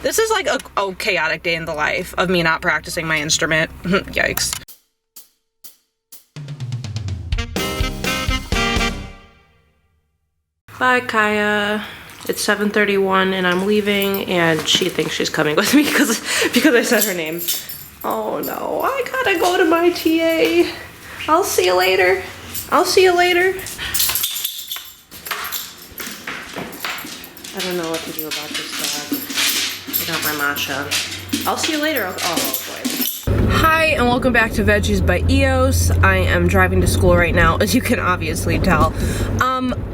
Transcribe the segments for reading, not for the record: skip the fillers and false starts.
This is like a chaotic day in the life of me not practicing my instrument. Yikes. Bye, Kaya. It's 7:31 and I'm leaving, and she thinks she's coming with me because I said her name. Oh no, I gotta go to my TA. I'll see you later. I'll see you later. I don't know what to do about this dog. I got my matcha. I'll see you later. Oh boy. Hi and welcome back to Veggies by EOS. I am driving to school right now, as you can obviously tell.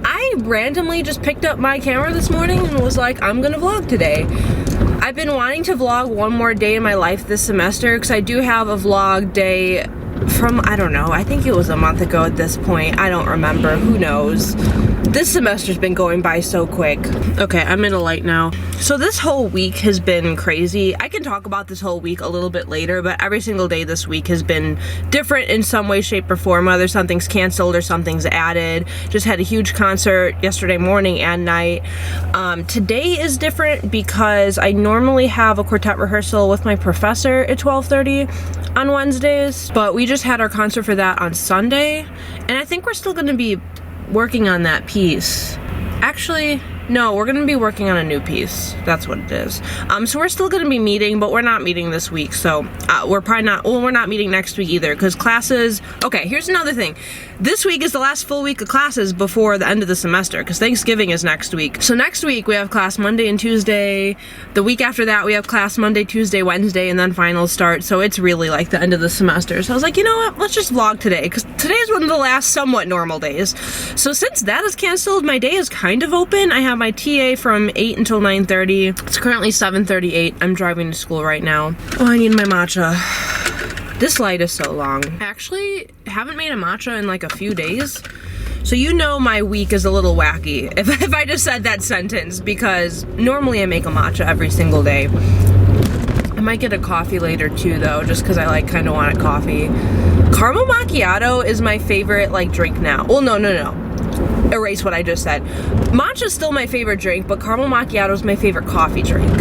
I randomly just picked up my camera this morning and was like, I'm gonna vlog today. I've been wanting to vlog one more day in my life this semester because I do have a vlog day from, I don't know, I think it was a month ago at this point. I don't remember, who knows. This semester's been going by so quick. Okay, I'm in a light now. So this whole week has been crazy. I can talk about this whole week a little bit later, but every single day this week has been different in some way, shape, or form, whether something's canceled or something's added. Just had a huge concert yesterday morning and night. Today is different because I normally have a quartet rehearsal with my professor at 12:30 on Wednesdays, but we just had our concert for that on Sunday, and I think we're still gonna be working on that piece. Actually, no, we're gonna be working on a new piece. That's what it is. So we're still gonna be meeting, but we're not meeting this week. So we're probably not, well, we're not meeting next week either because classes, okay, here's another thing. This week is the last full week of classes before the end of the semester because Thanksgiving is next week. So next week we have class Monday and Tuesday. The week after that we have class Monday, Tuesday, Wednesday, and then finals start. So it's really like the end of the semester. So I was like, you know what, let's just vlog today because today is one of the last somewhat normal days. So since that is canceled, my day is kind of open. I have my TA from 8 until 9:30. It's currently 7:38. I'm driving to school right now. Oh, I need my matcha. This light is so long. I actually haven't made a matcha in like a few days. So you know my week is a little wacky if I just said that sentence, because normally I make a matcha every single day. I might get a coffee later too though, just because I like kind of want a coffee. Caramel macchiato is my favorite like drink now. Well, no. Erase what I just said. Matcha's still my favorite drink, but caramel macchiato is my favorite coffee drink.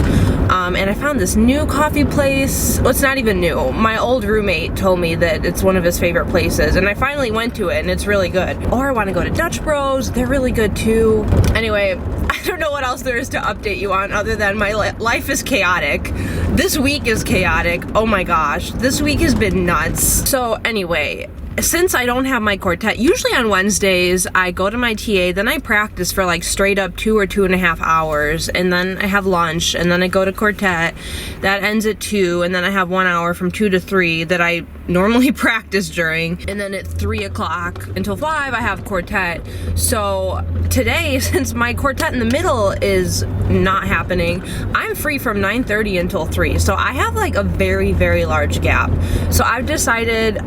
And I found this new coffee place. Well, it's not even new. My old roommate told me that it's one of his favorite places, and I finally went to it, and it's really good. Or I want to go to Dutch Bros. They're really good too. Anyway, I don't know what else there is to update you on other than my life is chaotic. This week is chaotic. Oh my gosh. This week has been nuts. So anyway, since I don't have my quartet, usually on Wednesdays, I go to my TA, then I practice for like straight up 2 or 2.5 hours, and then I have lunch, and then I go to quartet. That ends at 2, and then I have 1 hour from 2 to 3 that I normally practice during, and then at 3 o'clock until 5, I have quartet. So today, since my quartet in the middle is not happening, I'm free from 9:30 until 3. So I have like a very, very large gap. So I've decided,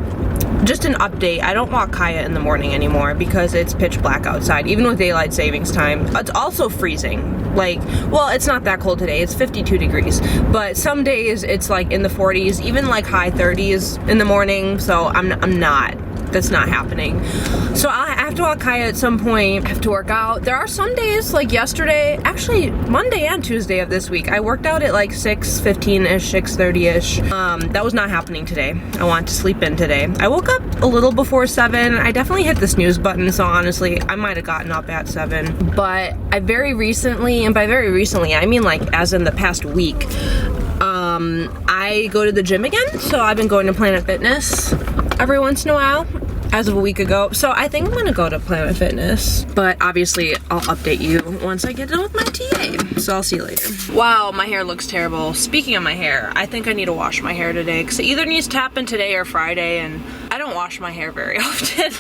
just an update, I don't walk Kaya in the morning anymore because it's pitch black outside, even with daylight savings time. It's also freezing. Like, well, it's not that cold today, it's 52 degrees, but some days it's like in the 40s, even like high 30s in the morning, so I'm not. That's not happening. So I have to walk Kaya at some point. I have to work out. There are some days, like yesterday, actually Monday and Tuesday of this week, I worked out at like 6:15-ish, 6:30-ish. That was not happening today. I want to sleep in today. I woke up a little before 7. I definitely hit the snooze button, so honestly, I might have gotten up at 7. But I very recently, and by very recently, I mean like as in the past week, I go to the gym again. So I've been going to Planet Fitness every once in a while, as of a week ago. So I think I'm gonna go to Planet Fitness, but obviously I'll update you once I get done with my TA. So I'll see you later. Wow, my hair looks terrible. Speaking of my hair, I think I need to wash my hair today because it either needs to happen today or Friday, and I don't wash my hair very often.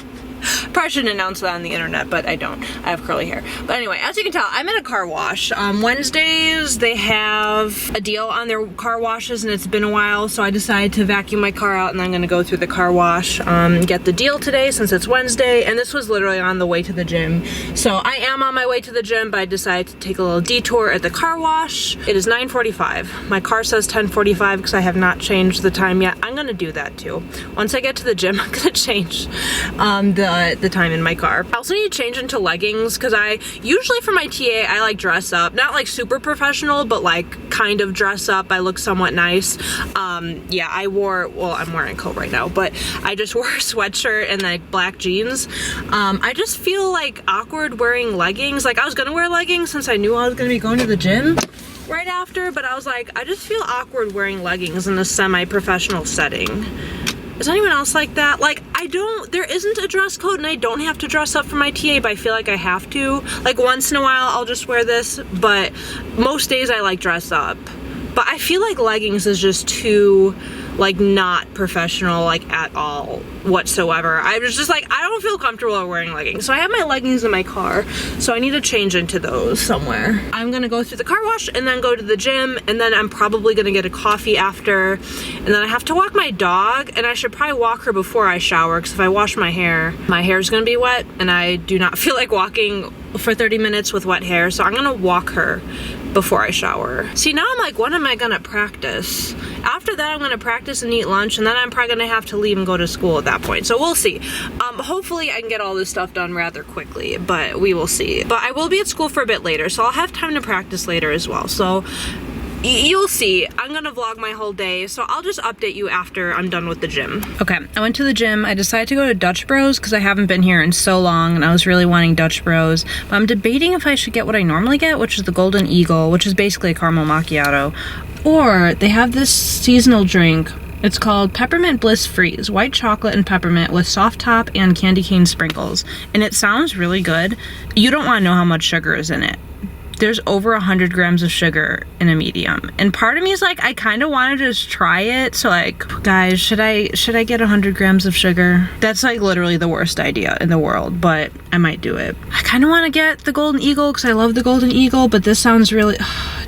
Probably shouldn't announce that on the internet, but I don't. I have curly hair. But anyway, as you can tell, I'm at a car wash. Wednesdays, they have a deal on their car washes, and it's been a while, so I decided to vacuum my car out, and I'm gonna go through the car wash, get the deal today since it's Wednesday, and this was literally on the way to the gym. So I am on my way to the gym, but I decided to take a little detour at the car wash. It is 9:45. My car says 10:45 because I have not changed the time yet. I'm gonna do that too. Once I get to the gym, I'm gonna change the the time in my car. I also need to change into leggings because I usually for my TA I like dress up, not like super professional, but like kind of dress up. I look somewhat nice. Yeah, I'm wearing a coat right now, but I just wore a sweatshirt and like black jeans. I just feel like awkward wearing leggings. Like I was gonna wear leggings since I knew I was gonna be going to the gym right after, but I was like, I just feel awkward wearing leggings in a semi-professional setting. Is anyone else like that? Like, there isn't a dress code and I don't have to dress up for my TA, but I feel like I have to. Like once in a while I'll just wear this, but most days I like dress up. But I feel like leggings is just too, like, not professional, like, at all whatsoever. I was just like, I don't feel comfortable wearing leggings. So I have my leggings in my car, so I need to change into those somewhere. I'm gonna go through the car wash and then go to the gym, and then I'm probably gonna get a coffee after, and then I have to walk my dog, and I should probably walk her before I shower, because if I wash my hair is gonna be wet, and I do not feel like walking for 30 minutes with wet hair, so I'm gonna walk her before I shower. See, now I'm like, when am I gonna practice? After that, I'm gonna practice and eat lunch, and then I'm probably gonna have to leave and go to school at that point. So we'll see. Hopefully I can get all this stuff done rather quickly, but we will see. But I will be at school for a bit later, so I'll have time to practice later as well. So you'll see. I'm gonna vlog my whole day, so I'll just update you after I'm done with the gym. Okay, I went to the gym. I decided to go to Dutch Bros because I haven't been here in so long and I was really wanting Dutch Bros. But I'm debating if I should get what I normally get, which is the Golden Eagle, which is basically a caramel macchiato. Or they have this seasonal drink. It's called Peppermint Bliss Freeze, white chocolate and peppermint with soft top and candy cane sprinkles. And it sounds really good. You don't want to know how much sugar is in it. There's over 100 grams of sugar in a medium. And part of me is like, I kind of want to just try it. So like, guys, should I get 100 grams of sugar? That's like literally the worst idea in the world, but I might do it. I kind of want to get the Golden Eagle because I love the Golden Eagle, but this sounds really,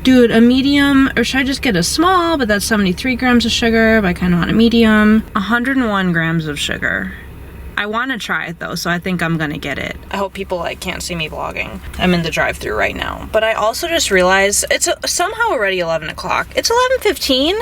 dude, a medium, or should I just get a small, but that's 73 grams of sugar, but I kind of want a medium. 101 grams of sugar. I want to try it though, so I think I'm gonna get it. I hope people like can't see me vlogging. I'm in the drive-thru right now. But I also just realized it's somehow already 11 o'clock. It's 11:15.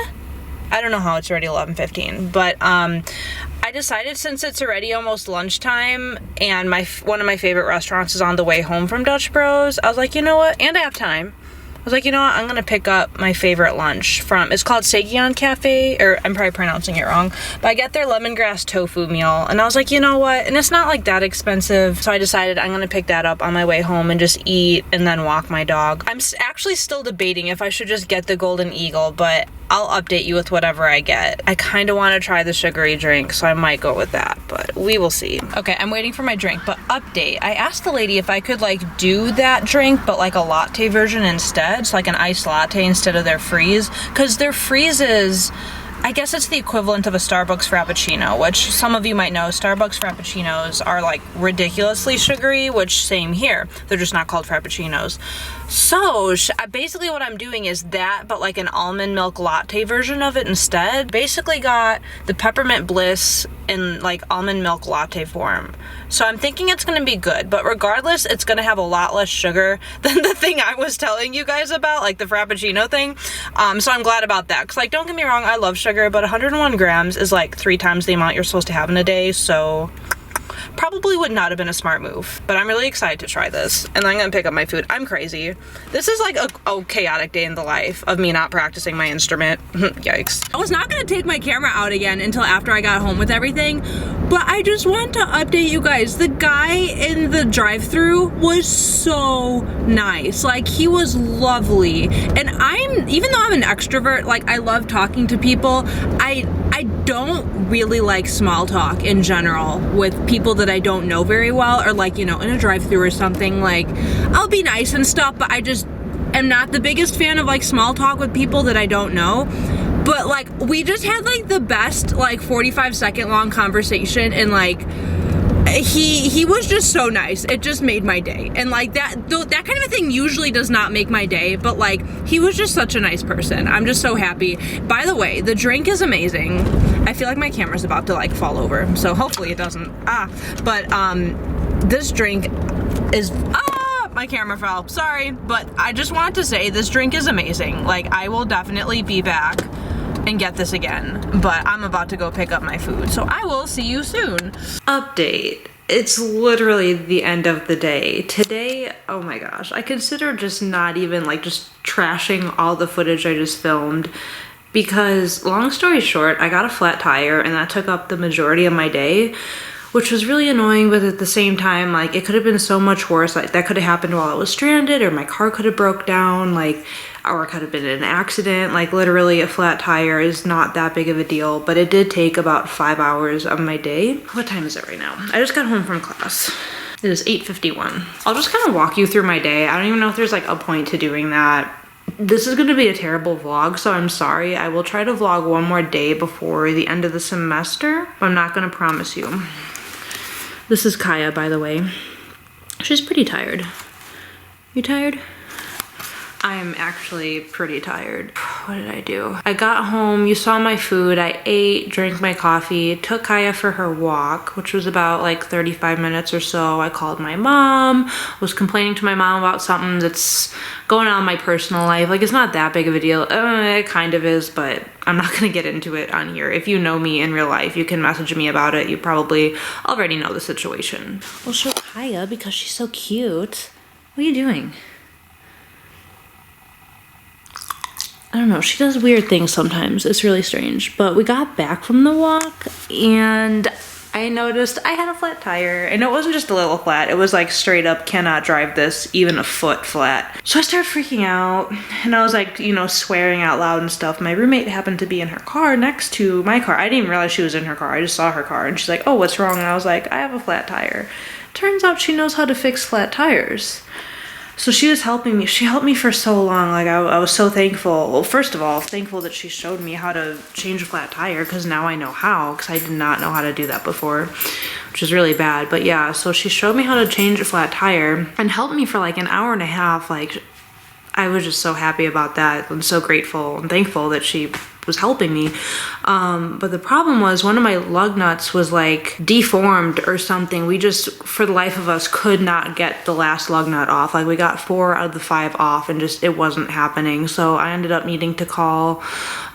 I don't know how it's already 11:15, but I decided since it's already almost lunchtime and one of my favorite restaurants is on the way home from Dutch Bros, I was like, you know what? And I have time. I was like, you know what, I'm gonna pick up my favorite lunch from, it's called Segion Cafe, or I'm probably pronouncing it wrong, but I get their lemongrass tofu meal, and I was like, you know what, and it's not like that expensive, so I decided I'm gonna pick that up on my way home and just eat and then walk my dog. I'm actually still debating if I should just get the Golden Eagle, but I'll update you with whatever I get. I kind of want to try the sugary drink, so I might go with that, but we will see. Okay, I'm waiting for my drink, but update. I asked the lady if I could like do that drink, but like a latte version instead, so like an iced latte instead of their freeze, because their freeze is, I guess it's the equivalent of a Starbucks Frappuccino, which some of you might know. Starbucks Frappuccinos are like ridiculously sugary, which same here. They're just not called Frappuccinos. So basically what I'm doing is that, but like an almond milk latte version of it instead. Basically got the Peppermint Bliss in like almond milk latte form. So I'm thinking it's gonna be good, but regardless, it's gonna have a lot less sugar than the thing I was telling you guys about, like the Frappuccino thing. So I'm glad about that, because like, don't get me wrong, I love sugar, but 101 grams is like 3 times the amount you're supposed to have in a day, so probably would not have been a smart move, but I'm really excited to try this, and I'm gonna pick up my food. I'm crazy. This is like a chaotic day in the life of me not practicing my instrument. Yikes. I was not gonna take my camera out again until after I got home with everything, but I just want to update you guys. The guy in the drive-thru was so nice. Like, he was lovely, and even though I'm an extrovert, like I love talking to people, I don't really like small talk in general with people that I don't know very well, or like, you know, in a drive-thru or something. Like, I'll be nice and stuff, but I just am not the biggest fan of like small talk with people that I don't know. But like, we just had like the best like 45-second long conversation, and like he was just so nice. It just made my day. And like that kind of a thing usually does not make my day, but like, he was just such a nice person. I'm just so happy. By the way, the drink is amazing. I feel like my camera's about to like fall over, so hopefully it doesn't. But this drink is, my camera fell, sorry, but I just want to say this drink is amazing. Like, I will definitely be back and get this again, but I'm about to go pick up my food, so I will see you soon. Update. It's literally the end of the day. Today, oh my gosh, I consider just not even like just trashing all the footage I just filmed, because long story short, I got a flat tire and that took up the majority of my day, which was really annoying, but at the same time, like, it could have been so much worse. Like, that could have happened while I was stranded, or my car could have broke down, like, or it could have been an accident. Like, literally a flat tire is not that big of a deal, but it did take about 5 hours of my day. What time is it right now? I just got home from class. It is 8:51. I'll just kind of walk you through my day. I don't even know if there's like a point to doing that. This is gonna be a terrible vlog, so I'm sorry. I will try to vlog one more day before the end of the semester, but I'm not gonna promise you. This is Kaya, by the way. She's pretty tired. You tired? I'm actually pretty tired. What did I do? I got home, you saw my food, I ate, drank my coffee, took Kaya for her walk, which was about like 35 minutes or so. I called my mom, was complaining to my mom about something that's going on in my personal life. Like, it's not that big of a deal. It kind of is, but I'm not gonna get into it on here. If you know me in real life, you can message me about it. You probably already know the situation. We'll show Kaya because she's so cute. What are you doing? I don't know, she does weird things sometimes. It's really strange. But we got back from the walk and I noticed I had a flat tire, and it wasn't just a little flat. It was like straight up cannot drive this even a foot flat. So I started freaking out and I was like, you know, swearing out loud and stuff. My roommate happened to be in her car next to my car. I didn't even realize she was in her car. I just saw her car and she's like, oh, what's wrong? And I was like, I have a flat tire. Turns out she knows how to fix flat tires. So she was helping me. She helped me for so long. Like, I was so thankful. Well, first of all, thankful that she showed me how to change a flat tire, because now I know how, because I did not know how to do that before, which is really bad. But yeah, so she showed me how to change a flat tire and helped me for like an hour and a half. Like, I was just so happy about that. I'm so grateful and thankful that she was helping me. But the problem was one of my lug nuts was like deformed or something. We just, for the life of us, could not get the last lug nut off. Like, we got 4 out of the 5 off and just, it wasn't happening. So I ended up needing to call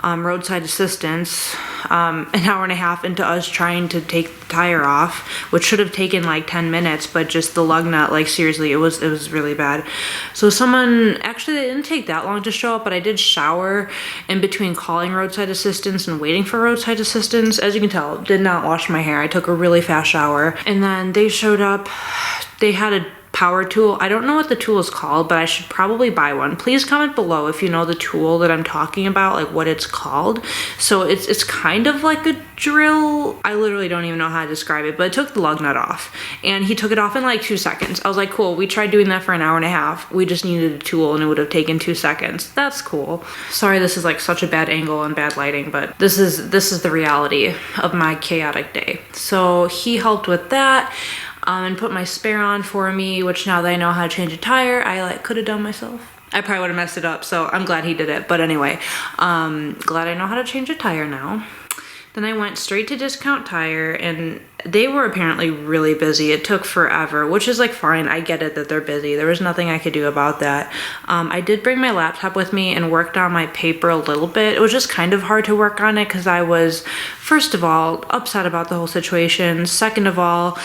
roadside assistance an hour and a half into us trying to take the tire off, which should have taken like 10 minutes, but just the lug nut, like, seriously, it was really bad. So someone, actually, they didn't take that long to show up, but I did shower in between calling roadside assistance and waiting for roadside assistance. As you can tell, did not wash my hair. I took a really fast shower, and then they showed up. They had a power tool. I don't know what the tool is called, but I should probably buy one. Please comment below if you know the tool that I'm talking about, like what it's called. So it's kind of like a drill. I literally don't even know how to describe it, but it took the lug nut off, and he took it off in like 2 seconds. I was like, cool, we tried doing that for an hour and a half. We just needed a tool and it would have taken 2 seconds. That's cool. Sorry, this is like such a bad angle and bad lighting, but this is the reality of my chaotic day. So he helped with that. And put my spare on for me, which now that I know how to change a tire, I like could have done myself. I probably would have messed it up, so I'm glad he did it. But anyway, glad I know how to change a tire now. Then I went straight to Discount Tire, and they were apparently really busy. It took forever, which is like fine. I get it that they're busy. There was nothing I could do about that. I did bring my laptop with me and worked on my paper a little bit. It was just kind of hard to work on it because I was, first of all, upset about the whole situation. Second of all,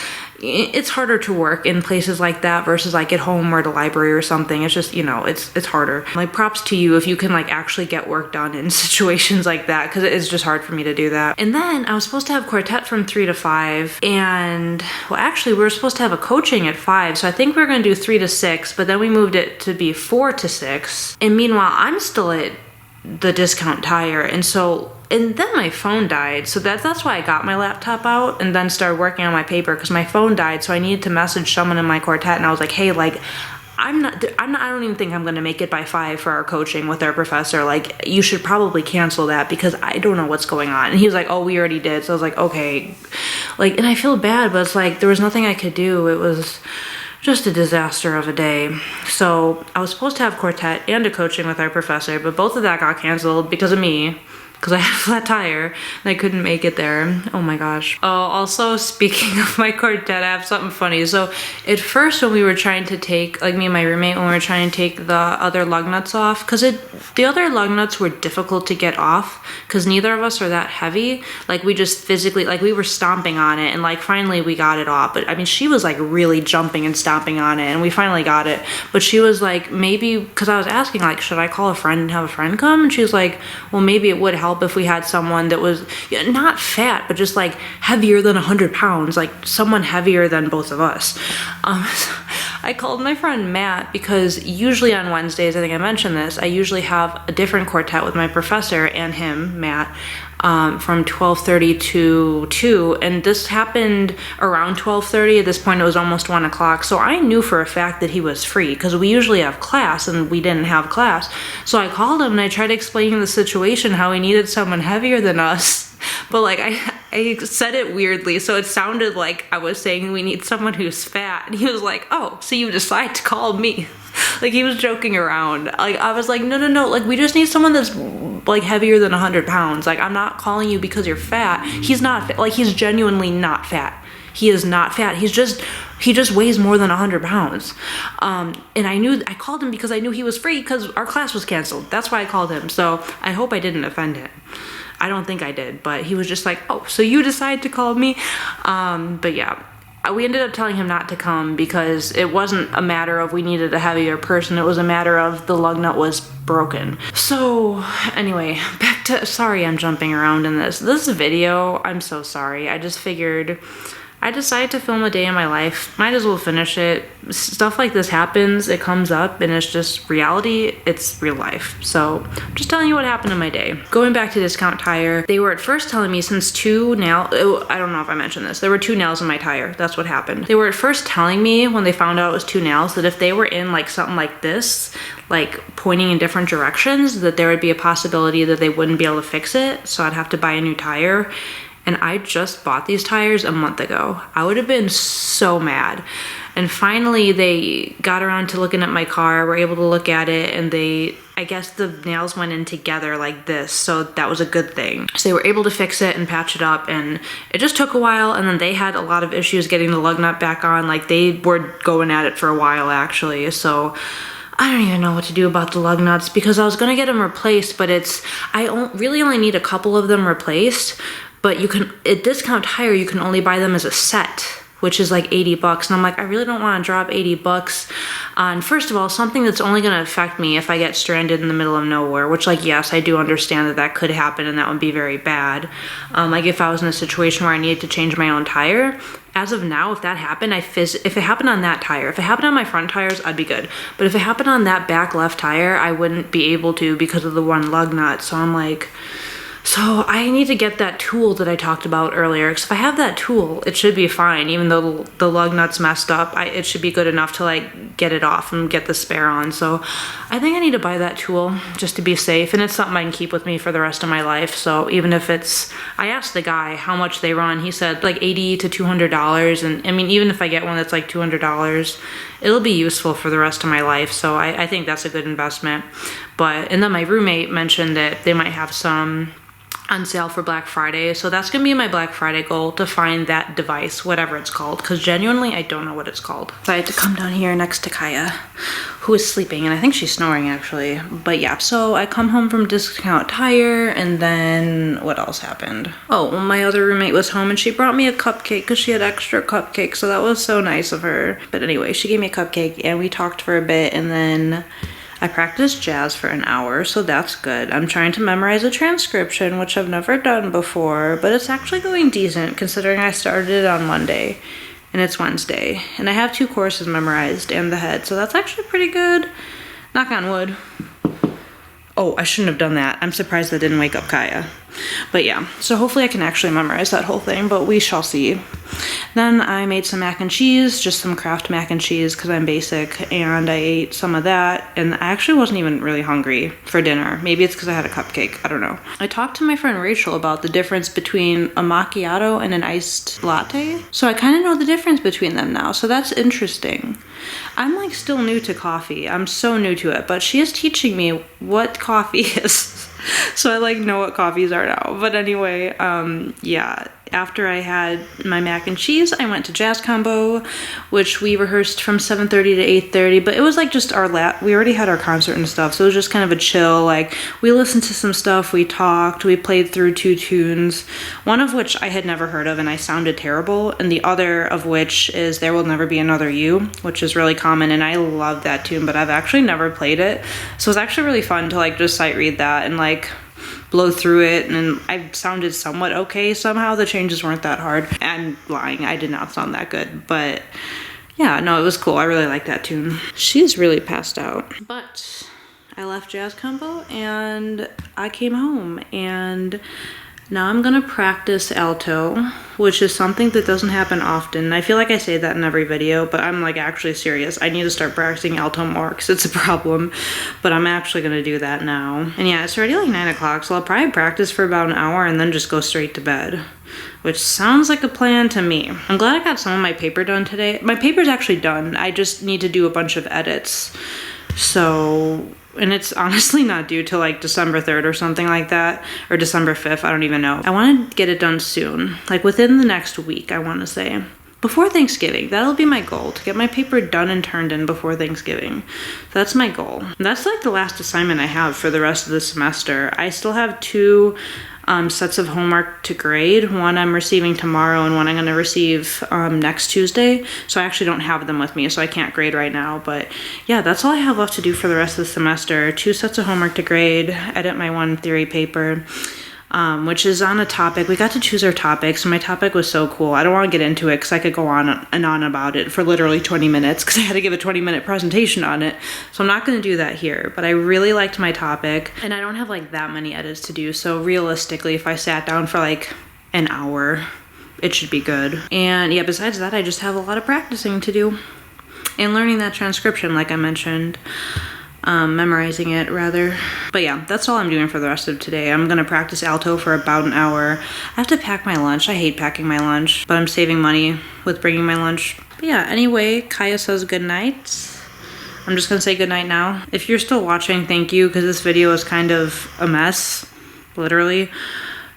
it's harder to work in places like that versus like at home or at a library or something. It's just, you know, it's harder. Like, props to you if you can like actually get work done in situations like that, because it is just hard for me to do that. And then I was supposed to have quartet from 3 to 5, and well, actually we were supposed to have a coaching at 5, so I think we were going to do 3 to 6, but then we moved it to be 4 to 6. And meanwhile, I'm still at the Discount Tire, and then my phone died, so that's why I got my laptop out and then started working on my paper, because my phone died, so I needed to message someone in my quartet, and I was like, hey, like, I don't even think I'm gonna make it by 5 for our coaching with our professor. Like, you should probably cancel that because I don't know what's going on. And he was like, oh, we already did. So I was like, okay. Like, and I feel bad, but it's like, there was nothing I could do. It was just a disaster of a day. So I was supposed to have quartet and a coaching with our professor, but both of that got canceled because of me. because I had a flat tire and I couldn't make it there. Oh my gosh. Oh, also speaking of my quartet, I have something funny. So at first when we were trying to take, like me and my roommate, when we were trying to take the other lug nuts off, because the other lug nuts were difficult to get off because neither of us are that heavy. Like we just physically, like we were stomping on it and like finally we got it off. But I mean, she was like really jumping and stomping on it and we finally got it. But she was like, maybe, because I was asking like, should I call a friend and have a friend come? And she was like, well, maybe it would help if we had someone that was not fat, but just like heavier than 100 pounds, like someone heavier than both of us. So I called my friend Matt because usually on Wednesdays, I think I mentioned this, I usually have a different quartet with my professor and him, Matt, from 12:30 to 2, and this happened around 12:30. At this point it was almost 1 o'clock, so I knew for a fact that he was free because we usually have class and we didn't have class. So I called him and I tried explaining the situation, how he needed someone heavier than us, but like I said it weirdly, so it sounded like I was saying we need someone who's fat, and he was like, oh, so you decide to call me. Like he was joking around. Like I was like, no, like we just need someone that's like heavier than 100 pounds. Like I'm not calling you because you're fat. He's not fat. Like he's genuinely not fat. He is not fat. He just weighs more than 100 pounds. And I called him because I knew he was free because our class was canceled. That's why I called him. So I hope I didn't offend him. I don't think I did, but he was just like, oh, so you decide to call me? But yeah. We ended up telling him not to come because it wasn't a matter of we needed a heavier person. It was a matter of the lug nut was broken. So anyway, back to, sorry I'm jumping around in this video. I'm so sorry. I just figured I decided to film a day in my life. Might as well finish it. Stuff like this happens, it comes up, and it's just reality. It's real life. So I'm just telling you what happened in my day. Going back to Discount Tire, they were at first telling me since I don't know if I mentioned this, there were 2 nails in my tire. That's what happened. They were at first telling me when they found out it was 2 nails that if they were in like something like this, like pointing in different directions, that there would be a possibility that they wouldn't be able to fix it. So I'd have to buy a new tire. And I just bought these tires a month ago. I would have been so mad. And finally they got around to looking at my car, were able to look at it, and I guess the nails went in together like this, so that was a good thing. So they were able to fix it and patch it up, and it just took a while, and then they had a lot of issues getting the lug nut back on. Like they were going at it for a while actually, so I don't even know what to do about the lug nuts because I was gonna get them replaced, but I really only need a couple of them replaced. But you can, at Discount Tire, you can only buy them as a set, which is like 80 bucks. And I'm like, I really don't want to drop 80 bucks on, first of all, something that's only going to affect me if I get stranded in the middle of nowhere, which like, yes, I do understand that could happen and that would be very bad. Like if I was in a situation where I needed to change my own tire, as of now, if that happened, if it happened on that tire, if it happened on my front tires, I'd be good. But if it happened on that back left tire, I wouldn't be able to because of the one lug nut. So I'm like, so I need to get that tool that I talked about earlier, because if I have that tool, it should be fine. Even though the lug nut's messed up, it should be good enough to like get it off and get the spare on. So I think I need to buy that tool just to be safe, and it's something I can keep with me for the rest of my life. So even if I asked the guy how much they run, he said like $80 to $200, and I mean, even if I get one that's like $200, it'll be useful for the rest of my life. So I think that's a good investment. And then my roommate mentioned that they might have some on sale for Black Friday. So that's gonna be my Black Friday goal, to find that device, whatever it's called, because genuinely I don't know what it's called. So I had to come down here next to Kaya, who is sleeping, and I think she's snoring actually. But yeah, so I come home from Discount Tire, and then what else happened? Oh, well, my other roommate was home and she brought me a cupcake because she had extra cupcakes, so that was so nice of her. But anyway, she gave me a cupcake and we talked for a bit, and then I practiced jazz for an hour, so that's good. I'm trying to memorize a transcription, which I've never done before, but it's actually going decent considering I started it on Monday and it's Wednesday. And I have 2 courses memorized and the head, so that's actually pretty good. Knock on wood. Oh, I shouldn't have done that. I'm surprised that didn't wake up Kaya. But yeah, so hopefully I can actually memorize that whole thing, but we shall see. Then I made some mac and cheese, just some Kraft mac and cheese because I'm basic, and I ate some of that, and I actually wasn't even really hungry for dinner. Maybe it's because I had a cupcake, I don't know. I talked to my friend Rachel about the difference between a macchiato and an iced latte, so I kind of know the difference between them now, so that's interesting. I'm like still new to coffee. I'm so new to it, but she is teaching me what coffee is. So I like know what coffees are now. But anyway, yeah, after I had my mac and cheese, I went to Jazz Combo, which we rehearsed from 7:30 to 8:30, but it was like just we already had our concert and stuff, so it was just kind of a chill, like we listened to some stuff, we talked, we played through 2 tunes, one of which I had never heard of and I sounded terrible, and the other of which is There Will Never Be Another You, which is really common, and I love that tune, but I've actually never played it, so it was actually really fun to like just sight read that and like blow through it, and I sounded somewhat okay somehow. The changes weren't that hard. I'm lying, I did not sound that good, but yeah, no, it was cool. I really like that tune. She's really passed out. But I left Jazz Combo and I came home, and now I'm gonna practice alto, which is something that doesn't happen often. I feel like I say that in every video, but I'm like actually serious. I need to start practicing alto more because it's a problem, but I'm actually gonna do that now. And yeah, it's already like 9 o'clock, so I'll probably practice for about an hour and then just go straight to bed, which sounds like a plan to me. I'm glad I got some of my paper done today. My paper's actually done. I just need to do a bunch of edits. So, and it's honestly not due till like December 3rd or something like that, or December 5th, I don't even know. I want to get it done soon, like within the next week, I want to say. Before Thanksgiving, that'll be my goal, to get my paper done and turned in before Thanksgiving. That's my goal. And that's like the last assignment I have for the rest of the semester. I still have 2 sets of homework to grade. One I'm receiving tomorrow and one I'm gonna receive next Tuesday. So I actually don't have them with me, so I can't grade right now. But yeah, that's all I have left to do for the rest of the semester. 2 sets of homework to grade, edit my 1 theory paper, which is on a topic. We got to choose our topics, and my topic was so cool. I don't want to get into it because I could go on and on about it for literally 20 minutes because I had to give a 20-minute presentation on it. So I'm not going to do that here, but I really liked my topic, and I don't have like that many edits to do. So realistically, if I sat down for like an hour, it should be good. And yeah, besides that, I just have a lot of practicing to do and learning that transcription, like I mentioned. Memorizing it rather. But yeah, that's all I'm doing for the rest of today. I'm gonna practice alto for about an hour. I have to pack my lunch. I hate packing my lunch, but I'm saving money with bringing my lunch. But yeah, anyway, Kaya says good night. I'm just gonna say good night now. If you're still watching, thank you, because this video is kind of a mess, literally.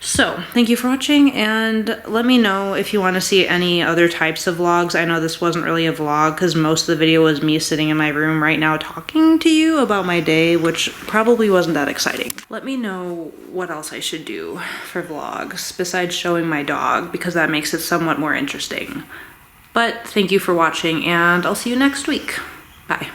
So, thank you for watching, and let me know if you want to see any other types of vlogs. I know this wasn't really a vlog because most of the video was me sitting in my room right now talking to you about my day, which probably wasn't that exciting. Let me know what else I should do for vlogs besides showing my dog, because that makes it somewhat more interesting. But thank you for watching, and I'll see you next week. Bye.